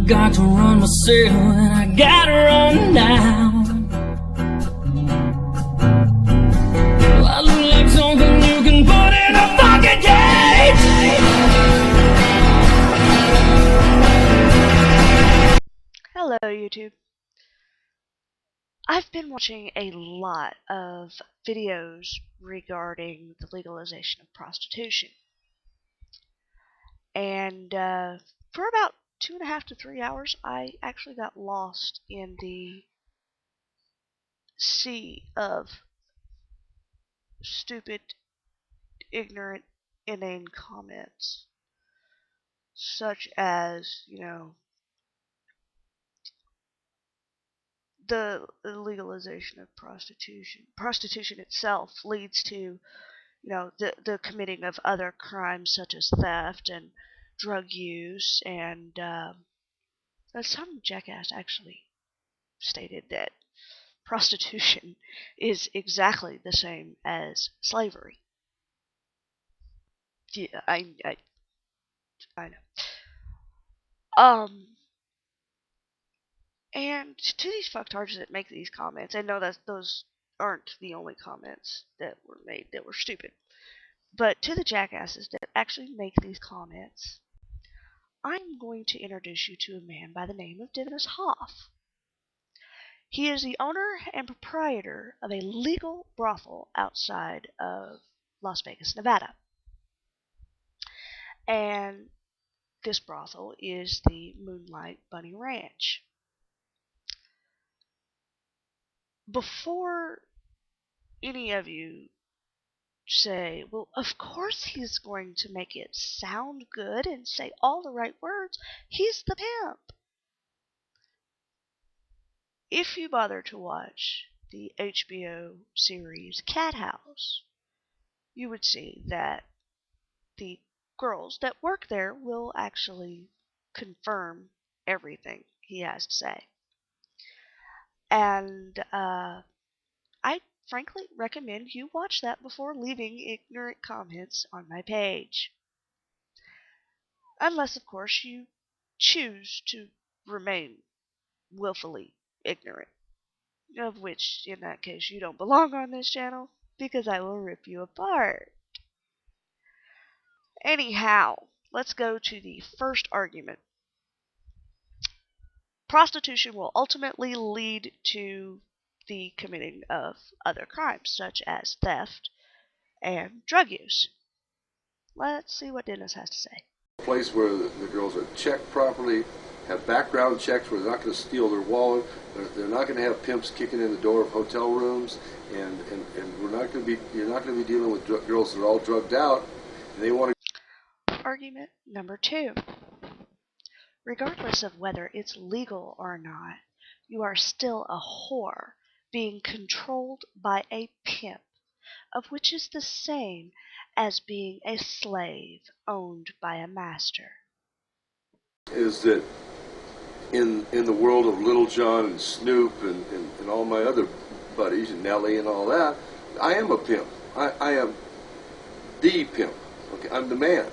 got to run myself and I gotta run down. Well, I look like something you can put in a fucking cage. Hello YouTube. I've been watching a lot of videos regarding the legalization of prostitution. And for about 2.5 to 3 hours, I actually got lost in the sea of stupid, ignorant, inane comments. Such as, the legalization of prostitution. Prostitution itself leads to, the committing of other crimes such as theft and drug use, and some jackass actually stated that prostitution is exactly the same as slavery. Yeah, I know. And to these fucktards that make these comments, I know that those aren't the only comments that were made that were stupid, but to the jackasses that actually make these comments, I'm going to introduce you to a man by the name of Dennis Hoff. He is the owner and proprietor of a legal brothel outside of Las Vegas, Nevada. And this brothel is the Moonlight Bunny Ranch. Before any of you say, well, of course he's going to make it sound good and say all the right words, he's the pimp. If you bother to watch the HBO series Cat House, you would see that the girls that work there will actually confirm everything he has to say. And I frankly recommend you watch that before leaving ignorant comments on my page. Unless, of course, you choose to remain willfully ignorant. Of which, in that case, you don't belong on this channel, because I will rip you apart. Anyhow, let's go to the first argument. Prostitution will ultimately lead to the committing of other crimes, such as theft and drug use. Let's see what Dennis has to say. A place where the girls are checked properly, have background checks where they're not going to steal their wallet, they're not going to have pimps kicking in the door of hotel rooms, and you're not going to be dealing with girls that are all drugged out, and they want to. Argument number 2. Regardless of whether it's legal or not, you are still a whore being controlled by a pimp, of which is the same as being a slave owned by a master. Is that in the world of Little John and Snoop and all my other buddies and Nelly and all that, I am a pimp. I am the pimp. Okay, I'm the man.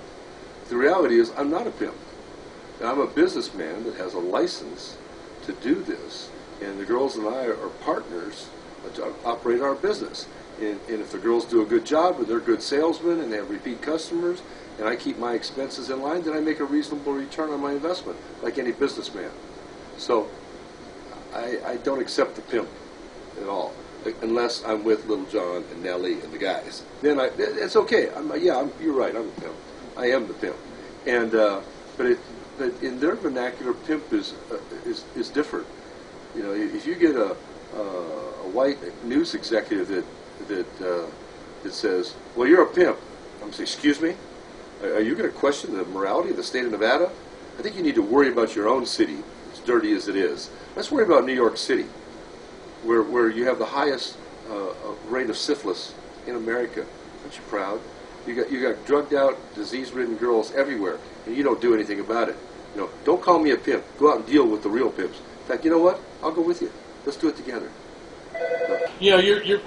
The reality is I'm not a pimp. I'm a businessman that has a license to do this, and the girls and I are partners to operate our business. And if the girls do a good job, and they're good salesmen, and they have repeat customers, and I keep my expenses in line, then I make a reasonable return on my investment, like any businessman. So I don't accept the pimp at all, unless I'm with Little John and Nelly and the guys. Then it's okay. You're right. I'm the pimp. I am the pimp. And but in their vernacular, pimp is different. You know, if you get a white news executive that says, "Well, you're a pimp," I'm going to say, "Excuse me? Are you going to question the morality of the state of Nevada? I think you need to worry about your own city, as dirty as it is. Let's worry about New York City, where you have the highest rate of syphilis in America. Aren't you proud? You got drugged out, disease-ridden girls everywhere, and you don't do anything about it. You know, don't call me a pimp. Go out and deal with the real pimps. In fact, you know what? I'll go with you. Let's do it together." You're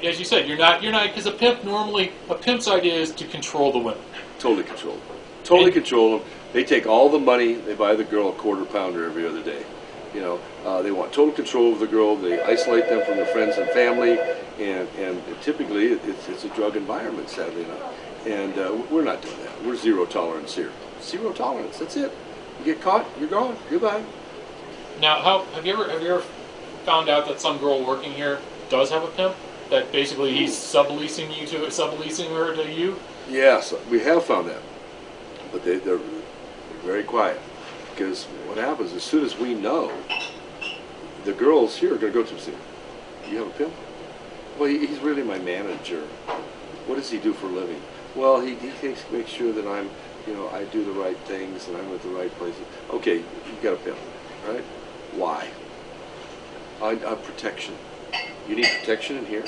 as you said, you're not because a pimp's idea is to control the women. Totally control them. Totally control them. They take all the money. They buy the girl a quarter pounder every other day. You know, they want total control of the girl. They isolate them from their friends and family, and typically it's a drug environment, sadly enough. And we're not doing that. We're zero tolerance here. Zero tolerance. That's it. You get caught, you're gone. Goodbye. Now, have you ever found out that some girl working here does have a pimp? That basically he's subleasing her to you? Yes, we have found that, but they're very quiet, because what happens as soon as we know, the girls here are going to go to him and say, "You have a pimp?" "Well, he's really my manager." "What does he do for a living?" "Well, he makes sure that I'm, you know, I do the right things and I'm at the right places." "Okay, you got a pimp, right? Why?" Protection. You need protection in here.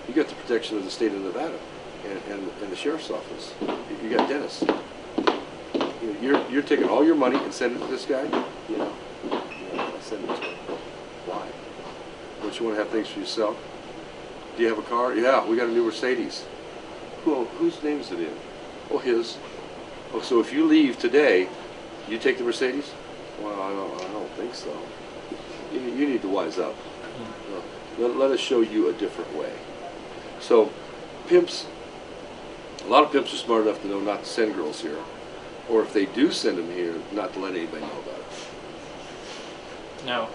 You got the protection of the state of Nevada and the sheriff's office. You got Dennis. You know, you're taking all your money and sending it to this guy. You know, I send it to him. Why? Don't you want to have things for yourself? Do you have a car? Yeah, we got a new Mercedes. Whose name is it in? Oh, his. Oh, so if you leave today, you take the Mercedes? Well, I don't think so. You need to wise up. Let us show you a different way. So, pimps, a lot of pimps are smart enough to know not to send girls here, or if they do send them here, not to let anybody know about it. Now,